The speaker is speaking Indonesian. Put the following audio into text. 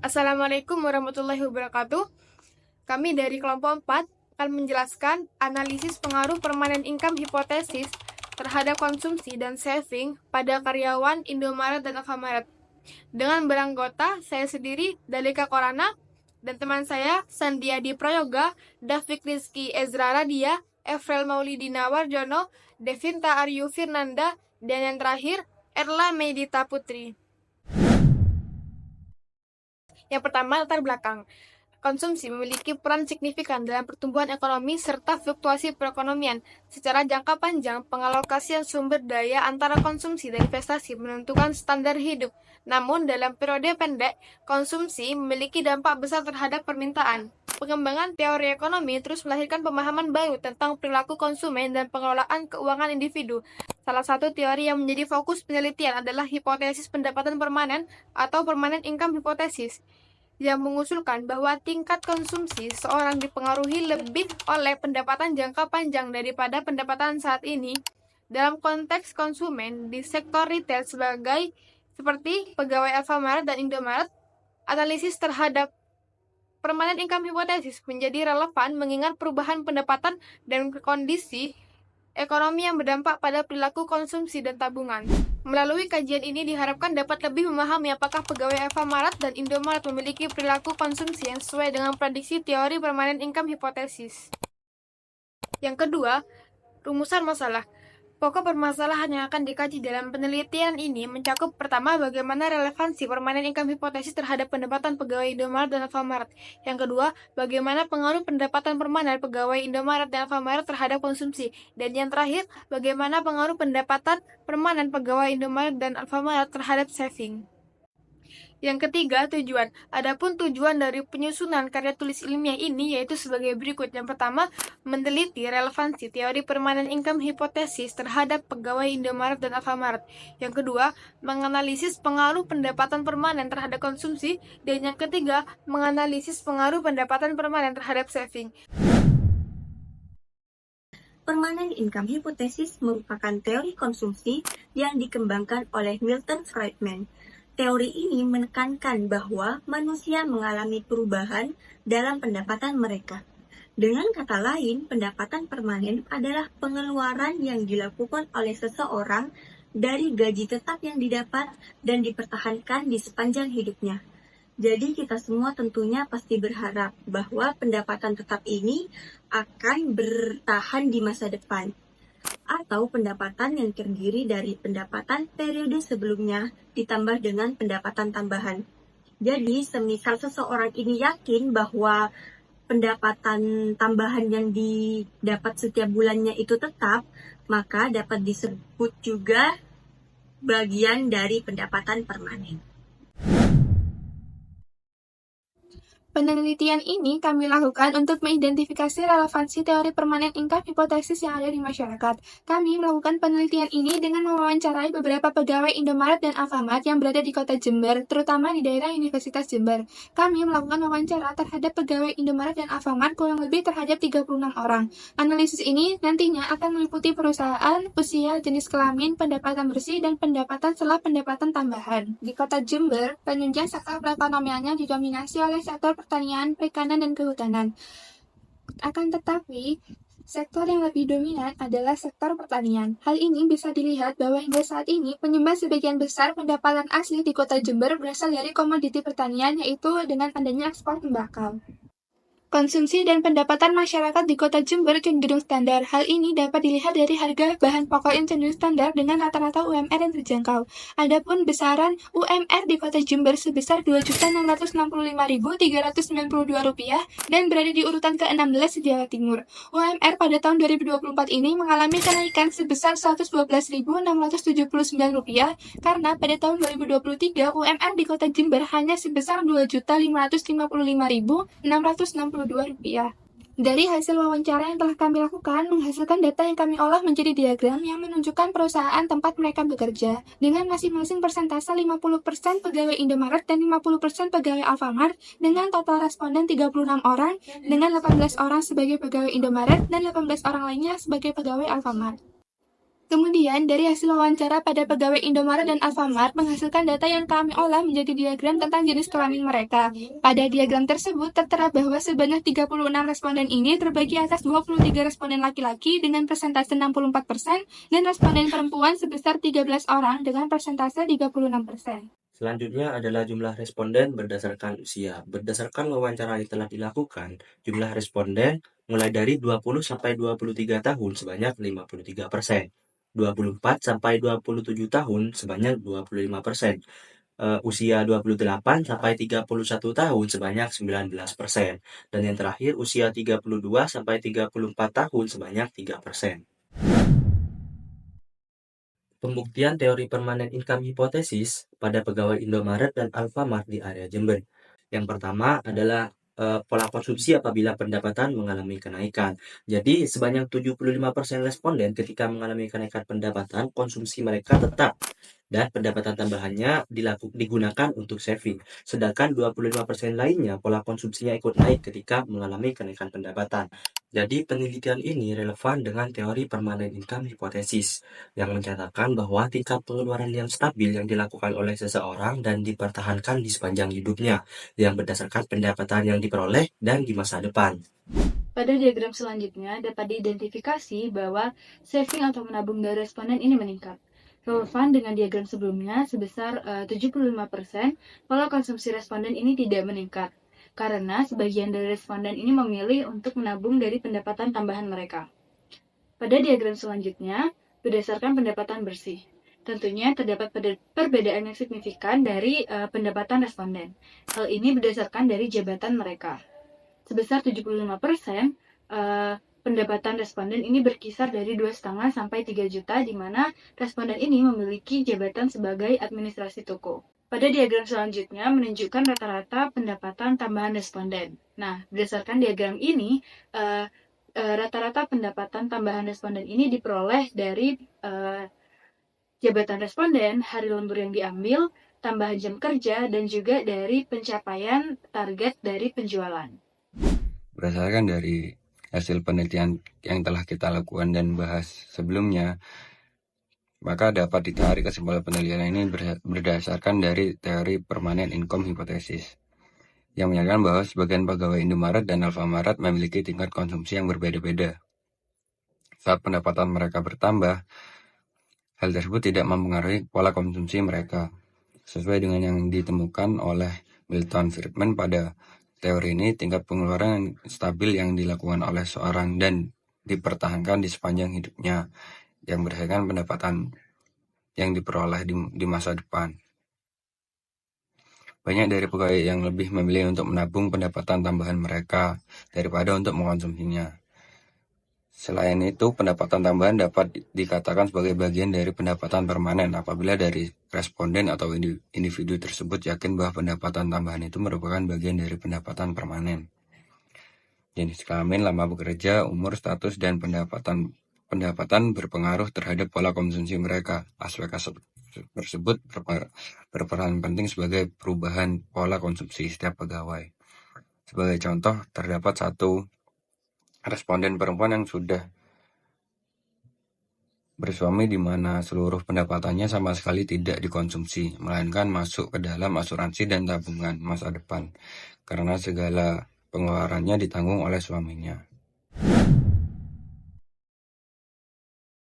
Assalamualaikum warahmatullahi wabarakatuh. Kami dari kelompok 4 akan menjelaskan analisis pengaruh permanent income hipotesis terhadap konsumsi dan saving pada karyawan Indomaret dan Alfamart. Dengan beranggota saya sendiri, Dalika Korana, dan teman saya Sandiadi Prayoga, David Rizky Ezra Radia, Efrel Maulidina Warjono, Devinta Aryu Firnanda, dan yang terakhir, Erla Medita Putri. Yang pertama, latar belakang. Konsumsi memiliki peran signifikan dalam pertumbuhan ekonomi serta fluktuasi perekonomian. Secara jangka panjang, pengalokasian sumber daya antara konsumsi dan investasi menentukan standar hidup. Namun, dalam periode pendek, konsumsi memiliki dampak besar terhadap permintaan. Pengembangan teori ekonomi terus melahirkan pemahaman baru tentang perilaku konsumen dan pengelolaan keuangan individu. Salah satu teori yang menjadi fokus penelitian adalah hipotesis pendapatan permanen atau permanent income hypothesis, yang mengusulkan bahwa tingkat konsumsi seorang dipengaruhi lebih oleh pendapatan jangka panjang daripada pendapatan saat ini. Dalam konteks konsumen di sektor retail seperti pegawai Alfamart dan Indomaret, analisis terhadap permanent income hypothesis menjadi relevan mengingat perubahan pendapatan dan kondisi ekonomi yang berdampak pada perilaku konsumsi dan tabungan. Melalui kajian ini diharapkan dapat lebih memahami apakah pegawai Alfamart dan Indomaret memiliki perilaku konsumsi yang sesuai dengan prediksi teori permanent income hypothesis. Yang kedua, rumusan masalah. Pokok permasalahan yang akan dikaji dalam penelitian ini mencakup pertama, bagaimana relevansi permanent income hypothesis terhadap pendapatan pegawai Indomaret dan Alfamart. Yang kedua, bagaimana pengaruh pendapatan permanen pegawai Indomaret dan Alfamart terhadap konsumsi. Dan yang terakhir, bagaimana pengaruh pendapatan permanen pegawai Indomaret dan Alfamart terhadap saving. Yang ketiga, tujuan. Adapun tujuan dari penyusunan karya tulis ilmiah ini yaitu sebagai berikut. Yang pertama, meneliti relevansi teori permanent income hypothesis terhadap pegawai Indomaret dan Alfamart. Yang kedua, menganalisis pengaruh pendapatan permanen terhadap konsumsi. Dan yang ketiga, menganalisis pengaruh pendapatan permanen terhadap saving. Permanent income hypothesis merupakan teori konsumsi yang dikembangkan oleh Milton Friedman. Teori ini menekankan bahwa manusia mengalami perubahan dalam pendapatan mereka. Dengan kata lain, pendapatan permanen adalah pengeluaran yang dilakukan oleh seseorang dari gaji tetap yang didapat dan dipertahankan di sepanjang hidupnya. Jadi kita semua tentunya pasti berharap bahwa pendapatan tetap ini akan bertahan di masa depan, atau pendapatan yang terdiri dari pendapatan periode sebelumnya ditambah dengan pendapatan tambahan. Jadi, semisal seseorang ini yakin bahwa pendapatan tambahan yang didapat setiap bulannya itu tetap, maka dapat disebut juga bagian dari pendapatan permanen. Penelitian ini kami lakukan untuk mengidentifikasi relevansi teori permanent income hypothesis yang ada di masyarakat. Kami melakukan penelitian ini dengan mewawancarai beberapa pegawai Indomaret dan Alfamart yang berada di kota Jember, terutama di daerah Universitas Jember. Kami melakukan wawancara terhadap pegawai Indomaret dan Alfamart kurang lebih terhadap 36 orang. Analisis ini nantinya akan meliputi perusahaan, usia, jenis kelamin, pendapatan bersih, dan pendapatan setelah pendapatan tambahan. Di kota Jember, penunjang sektor perekonomiannya didominasi oleh sektor pertanian, perikanan, dan kehutanan. Akan tetapi, sektor yang lebih dominan adalah sektor pertanian. Hal ini bisa dilihat bahwa hingga saat ini penyumbang sebagian besar pendapatan asli di kota Jember berasal dari komoditi pertanian, yaitu dengan adanya ekspor tembakau. Konsumsi dan pendapatan masyarakat di kota Jember cenderung standar. Hal ini dapat dilihat dari harga bahan pokok yang cenderung standar dengan rata-rata UMR yang terjangkau. Adapun besaran UMR di kota Jember sebesar Rp2.665.392 dan berada di urutan ke-16 di Jawa Timur. UMR pada tahun 2024 ini mengalami kenaikan sebesar Rp112.679 karena pada tahun 2023 UMR di kota Jember hanya sebesar Rp2.555.662. Dari hasil wawancara yang telah kami lakukan, menghasilkan data yang kami olah menjadi diagram yang menunjukkan perusahaan tempat mereka bekerja, dengan masing-masing persentase 50% pegawai Indomaret dan 50% pegawai Alfamart, dengan total responden 36 orang, dengan 18 orang sebagai pegawai Indomaret dan 18 orang lainnya sebagai pegawai Alfamart. Kemudian, dari hasil wawancara pada pegawai Indomaret dan Alfamart menghasilkan data yang kami olah menjadi diagram tentang jenis kelamin mereka. Pada diagram tersebut tertera bahwa sebanyak 36 responden ini terbagi atas 23 responden laki-laki dengan persentase 64% dan responden perempuan sebesar 13 orang dengan persentase 36%. Selanjutnya adalah jumlah responden berdasarkan usia. Berdasarkan wawancara yang telah dilakukan, jumlah responden mulai dari 20 sampai 23 tahun sebanyak 53%. 24 sampai 27 tahun sebanyak 25%. Usia 28 sampai 31 tahun sebanyak 19%. Dan yang terakhir usia 32 sampai 34 tahun sebanyak 3%. Pembuktian teori permanen income hipotesis pada pegawai Indomaret dan Alfamart di area Jember. Yang pertama adalah pola konsumsi apabila pendapatan mengalami kenaikan. Jadi sebanyak 75% responden ketika mengalami kenaikan pendapatan, konsumsi mereka tetap dan pendapatan tambahannya digunakan untuk saving. Sedangkan 25% lainnya pola konsumsinya ikut naik ketika mengalami kenaikan pendapatan. Jadi penelitian ini relevan dengan teori permanen income hipotesis yang mencatatkan bahwa tingkat pengeluaran yang stabil yang dilakukan oleh seseorang dan dipertahankan di sepanjang hidupnya yang berdasarkan pendapatan yang diperoleh dan di masa depan. Pada diagram selanjutnya dapat diidentifikasi bahwa saving atau menabung dari responden ini meningkat. Relevan dengan diagram sebelumnya sebesar 75%, pola konsumsi responden ini tidak meningkat. Karena sebagian dari responden ini memilih untuk menabung dari pendapatan tambahan mereka. Pada diagram selanjutnya, berdasarkan pendapatan bersih. Tentunya terdapat perbedaan yang signifikan dari pendapatan responden. Hal ini berdasarkan dari jabatan mereka. Sebesar 75%, pendapatan responden ini berkisar dari 2,5 sampai 3 juta, di mana responden ini memiliki jabatan sebagai administrasi toko. Pada diagram selanjutnya menunjukkan rata-rata pendapatan tambahan responden. Nah, berdasarkan diagram ini, rata-rata pendapatan tambahan responden ini diperoleh dari jabatan responden, hari lembur yang diambil, tambahan jam kerja, dan juga dari pencapaian target dari penjualan. Berdasarkan dari hasil penelitian yang telah kita lakukan dan bahas sebelumnya, maka dapat ditarik kesimpulan penelitian ini berdasarkan dari teori permanen income hypothesis yang menyatakan bahwa sebagian pegawai Indomaret dan Alfamart memiliki tingkat konsumsi yang berbeda-beda. Saat pendapatan mereka bertambah, hal tersebut tidak mempengaruhi pola konsumsi mereka. Sesuai dengan yang ditemukan oleh Milton Friedman pada teori ini, tingkat pengeluaran yang stabil yang dilakukan oleh seorang dan dipertahankan di sepanjang hidupnya yang berdasarkan pendapatan yang diperoleh di masa depan. Banyak dari pegawai yang lebih memilih untuk menabung pendapatan tambahan mereka daripada untuk mengkonsumsinya. Selain itu, pendapatan tambahan dapat dikatakan sebagai bagian dari pendapatan permanen apabila dari responden atau individu tersebut yakin bahwa pendapatan tambahan itu merupakan bagian dari pendapatan permanen. Jenis kelamin, lama bekerja, umur, status, dan pendapatan berpengaruh terhadap pola konsumsi mereka. Aspek-aspek tersebut berperan penting sebagai perubahan pola konsumsi setiap pegawai. Sebagai contoh, terdapat satu responden perempuan yang sudah bersuami di mana seluruh pendapatannya sama sekali tidak dikonsumsi, melainkan masuk ke dalam asuransi dan tabungan masa depan, karena segala pengeluarannya ditanggung oleh suaminya.